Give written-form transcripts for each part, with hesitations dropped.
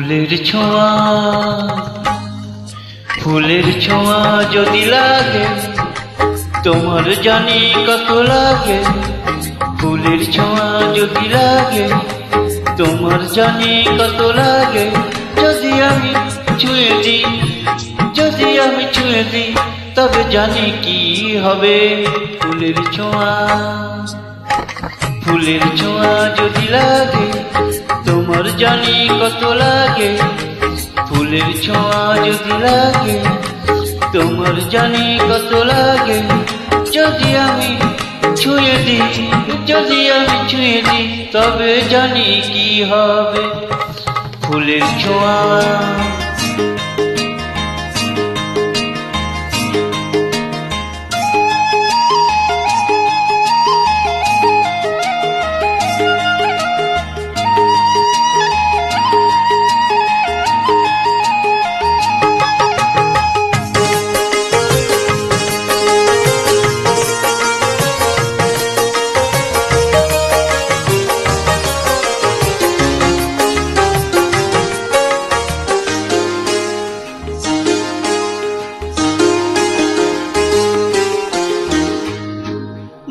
ফুলের ছোঁয়া, ফুলের ছোঁয়া যদি লাগে তোমার জানি কত লাগে। ফুলের ছোঁয়া যদি লাগে তোমার জানি কত লাগে। যদি আমি ছুঁয়ে দিই, যদি আমি ছুঁয়ে দিই তবে জানি কি হবে। ফুলের ছোঁয়া, ফুলের ছোঁয়া যদি লাগে তোমার জানি কত লাগে। ফুলের ছোঁয়া যদি লাগে তোমার জানি কত লাগে। যদি আমি ছুঁয়ে দিই, যদি আমি ছুঁয়ে দিই তবে জানি কি হবে। ফুলের ছোঁয়া,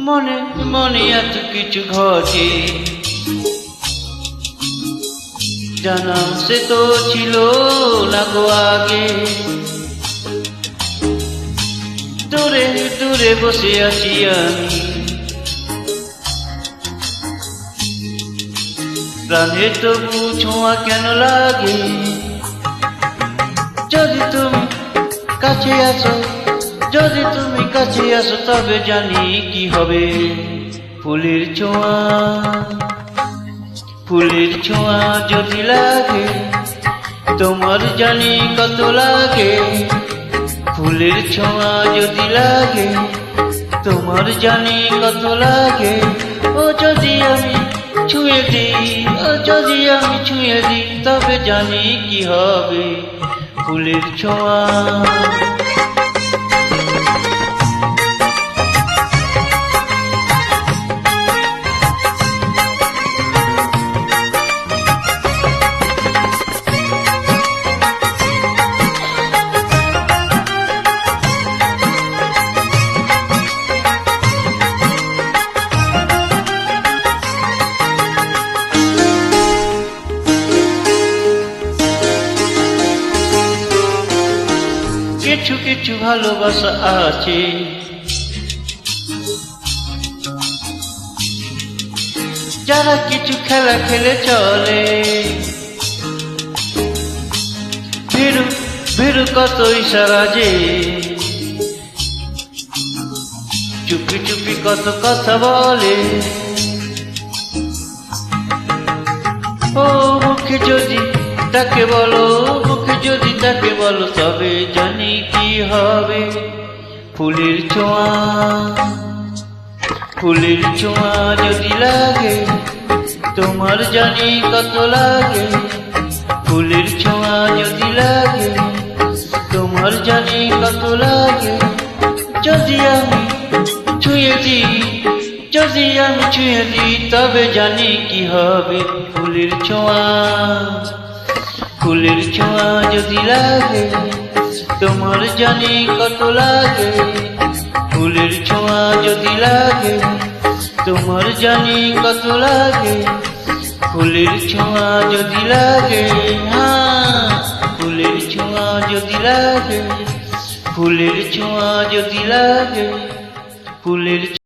মনে মনে এত কিছু ঘটে, জানা সে তো ছিল না গো আগে। দূরে দূরে বসে আছি আমি, প্রাণে তবু ছোঁয়া কেন লাগে। যদি তুমি কাছে আসো, যদি তুমি কাছে আসো তবে জানি কি হবে। ফুলের ছোঁয়া, ফুলের ছোঁয়া যদি লাগে তোমার জানি কত লাগে। ফুলের ছোঁয়া যদি লাগে তোমার জানি কত লাগে। ও যদি আমি ছুঁয়ে দিই, ও যদি আমি ছুঁয়ে দিই তবে জানি কি হবে। ফুলের ছোঁয়া, কিছু কিছু ভালোবাসা আছে যারা কিছু খেলা খেলে চলে। ভীরু ভীরু কত ইশারা যে, চুপি চুপি কত কথা বলে। ও মুখে যদি তাকে বলো, মুখে যদি তাকে বলো তবে জানি কি হবে। ফুলের ছোঁয়া, ফুলের ছোঁয়া যদি লাগে তোমার জানি কত লাগে। ফুলের ছোঁয়া যদি লাগে তোমার জানি কত লাগে। যদি আমি ছুঁয়ে দিই, যদি আমি ছুঁয়ে দিই তবে জানি কি হবে। ফুলের ছোঁয়া, ফুলের ছোঁয়া যদি লাগে তোমার জানি কত লাগে। ফুলের ছোঁয়া যদি লাগে তোমার জানি কত লাগে। ফুলের ছোঁয়া যদি লাগে, হ্যাঁ ফুলের ছোঁয়া যদি লাগে, ফুলের ছোঁয়া যদি লাগে। ফুলের